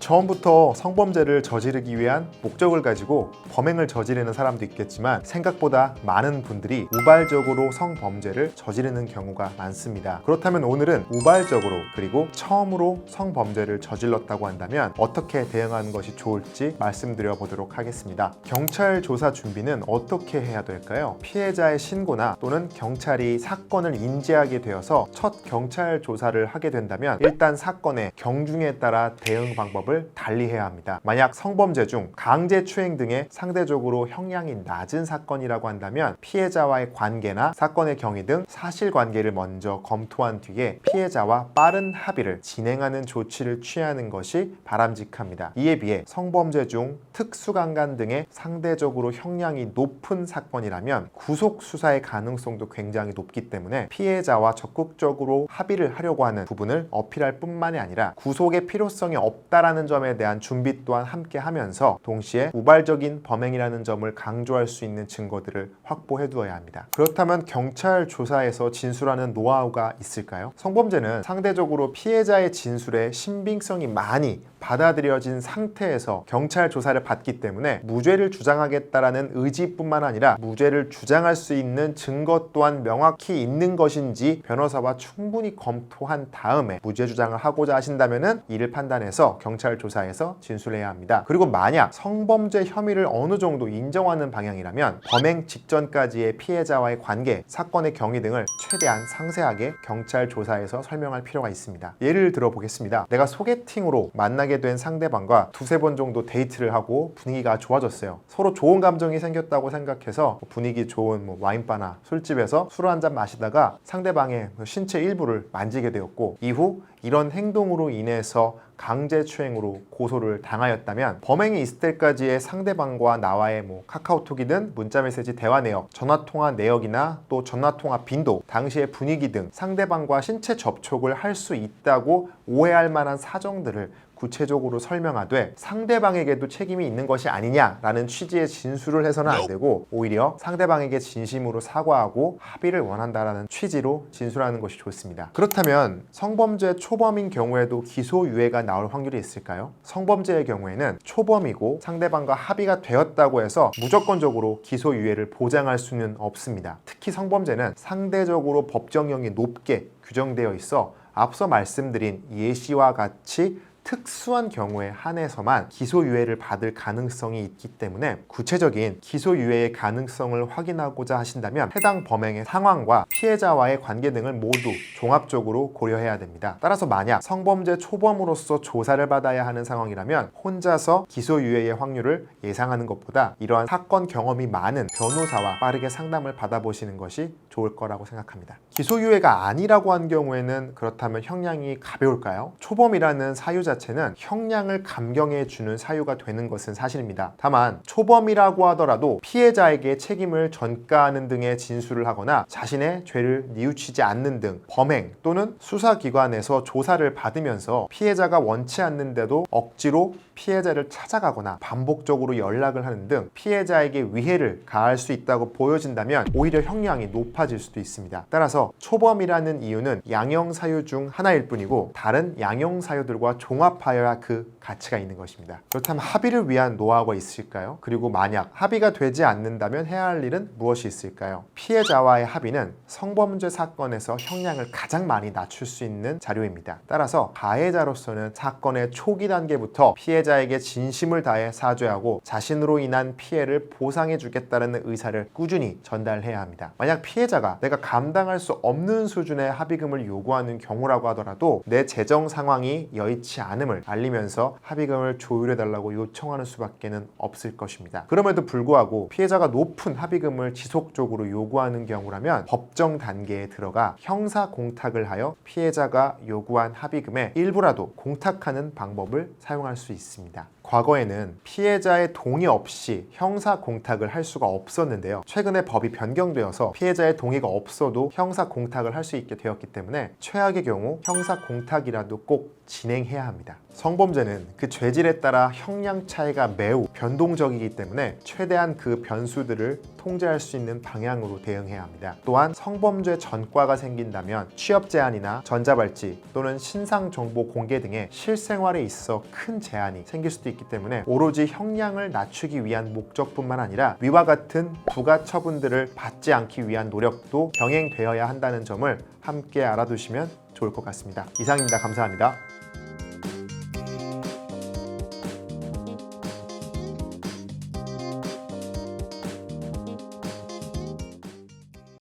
처음부터 성범죄를 저지르기 위한 목적을 가지고 범행을 저지르는 사람도 있겠지만 생각보다 많은 분들이 우발적으로 성범죄를 저지르는 경우가 많습니다. 그렇다면 오늘은 우발적으로 그리고 처음으로 성범죄를 저질렀다고 한다면 어떻게 대응하는 것이 좋을지 말씀드려 보도록 하겠습니다. 경찰 조사 준비는 어떻게 해야 될까요? 피해자의 신고나 또는 경찰이 사건을 인지하게 되어서 첫 경찰 조사를 하게 된다면 일단 사건의 경중에 따라 대응 방법을 달리해야 합니다. 만약 성범죄 중 강제추행 등의 상대적으로 형량이 낮은 사건이라고 한다면 피해자와의 관계나 사건의 경위 등 사실관계를 먼저 검토한 뒤에 피해자와 빠른 합의를 진행하는 조치를 취하는 것이 바람직합니다. 이에 비해 성범죄 중 특수강간 등의 상대적으로 형량이 높은 사건이라면 구속 수사의 가능성도 굉장히 높기 때문에 피해자와 적극적으로 합의를 하려고 하는 부분을 어필할 뿐만이 아니라 구속의 필요성이 없다라는 점에 대한 준비 또한 함께 하면서 동시에 우발적인 범행이라는 점을 강조할 수 있는 증거들을 확보해 두어야 합니다. 그렇다면 경찰 조사에서 진술하는 노하우가 있을까요? 성범죄는 상대적으로 피해자의 진술에 신빙성이 많이 받아들여진 상태에서 경찰 조사를 받기 때문에 무죄를 주장하겠다라는 의지뿐만 아니라 무죄를 주장할 수 있는 증거 또한 명확히 있는 것인지 변호사와 충분히 검토한 다음에 무죄 주장을 하고자 하신다면 이를 판단해서 경찰 조사에서 진술해야 합니다. 그리고 만약 성범죄 혐의를 어느 정도 인정하는 방향이라면 범행 직전까지의 피해자와의 관계, 사건의 경위 등을 최대한 상세하게 경찰 조사에서 설명할 필요가 있습니다. 예를 들어 보겠습니다. 내가 소개팅으로 만나게 된 상대방과 두세 번 정도 데이트를 하고 분위기가 좋아졌어요. 서로 좋은 감정이 생겼다고 생각해서 분위기 좋은 와인바나 술집에서 술 한잔 마시다가 상대방의 신체 일부를 만지게 되었고 이후 이런 행동으로 인해서 강제추행으로 고소를 당하였다면 범행이 있을 때까지의 상대방과 나와의 카카오톡이든 문자메시지 대화 내역, 전화통화 내역이나 또 전화통화 빈도, 당시의 분위기 등 상대방과 신체 접촉을 할 수 있다고 오해할 만한 사정들을 구체적으로 설명하되 상대방에게도 책임이 있는 것이 아니냐라는 취지의 진술을 해서는 안 되고 오히려 상대방에게 진심으로 사과하고 합의를 원한다라는 취지로 진술하는 것이 좋습니다. 그렇다면 성범죄 초범인 경우에도 기소유예가 나올 확률이 있을까요? 성범죄의 경우에는 초범이고 상대방과 합의가 되었다고 해서 무조건적으로 기소유예를 보장할 수는 없습니다. 특히 성범죄는 상대적으로 법정형이 높게 규정되어 있어 앞서 말씀드린 예시와 같이 특수한 경우에 한해서만 기소유예를 받을 가능성이 있기 때문에 구체적인 기소유예의 가능성을 확인하고자 하신다면 해당 범행의 상황과 피해자와의 관계 등을 모두 종합적으로 고려해야 됩니다. 따라서 만약 성범죄 초범으로서 조사를 받아야 하는 상황이라면 혼자서 기소유예의 확률을 예상하는 것보다 이러한 사건 경험이 많은 변호사와 빠르게 상담을 받아보시는 것이 좋을 거라고 생각합니다. 기소유예가 아니라고 한 경우에는 그렇다면 형량이 가벼울까요? 초범이라는 사유 자체는 형량을 감경해 주는 사유가 되는 것은 사실입니다. 다만 초범이라고 하더라도 피해자에게 책임을 전가하는 등의 진술을 하거나 자신의 죄를 뉘우치지 않는 등 범행 또는 수사기관에서 조사를 받으면서 피해자가 원치 않는데도 억지로 피해자를 찾아가거나 반복적으로 연락을 하는 등 피해자에게 위해를 가할 수 있다고 보여진다면 오히려 형량이 높아질 수도 있습니다. 따라서 초범이라는 이유는 양형사유 중 하나일 뿐이고 다른 양형사유들과 종합하여야 그 가치가 있는 것입니다. 그렇다면 합의를 위한 노하우가 있을까요? 그리고 만약 합의가 되지 않는다면 해야 할 일은 무엇이 있을까요? 피해자와의 합의는 성범죄 사건에서 형량을 가장 많이 낮출 수 있는 자료입니다. 따라서 가해자로서는 사건의 초기 단계부터 피해자에게 진심을 다해 사죄하고 자신으로 인한 피해를 보상해 주겠다는 의사를 꾸준히 전달해야 합니다. 만약 피해자가 내가 감당할 수 없는 수준의 합의금을 요구하는 경우라고 하더라도 내 재정 상황이 여의치 않음을 알리면서 합의금을 조율해달라고 요청하는 수밖에 없을 것입니다. 그럼에도 불구하고 피해자가 높은 합의금을 지속적으로 요구하는 경우라면 법정 단계에 들어가 형사 공탁을 하여 피해자가 요구한 합의금의 일부라도 공탁하는 방법을 사용할 수 있습니다. 과거에는 피해자의 동의 없이 형사 공탁을 할 수가 없었는데요. 최근에 법이 변경되어서 피해자의 동의가 없어도 형사 공탁을 할 수 있게 되었기 때문에 최악의 경우 형사 공탁이라도 꼭 진행해야 합니다. 성범죄는 그 죄질에 따라 형량 차이가 매우 변동적이기 때문에 최대한 그 변수들을 통제할 수 있는 방향으로 대응해야 합니다. 또한 성범죄 전과가 생긴다면 취업 제한이나 전자발찌 또는 신상 정보 공개 등의 실생활에 있어 큰 제한이 생길 수도 있기 때문에 오로지 형량을 낮추기 위한 목적뿐만 아니라 위와 같은 부가 처분들을 받지 않기 위한 노력도 병행되어야 한다는 점을 함께 알아두시면 좋을 것 같습니다. 이상입니다. 감사합니다.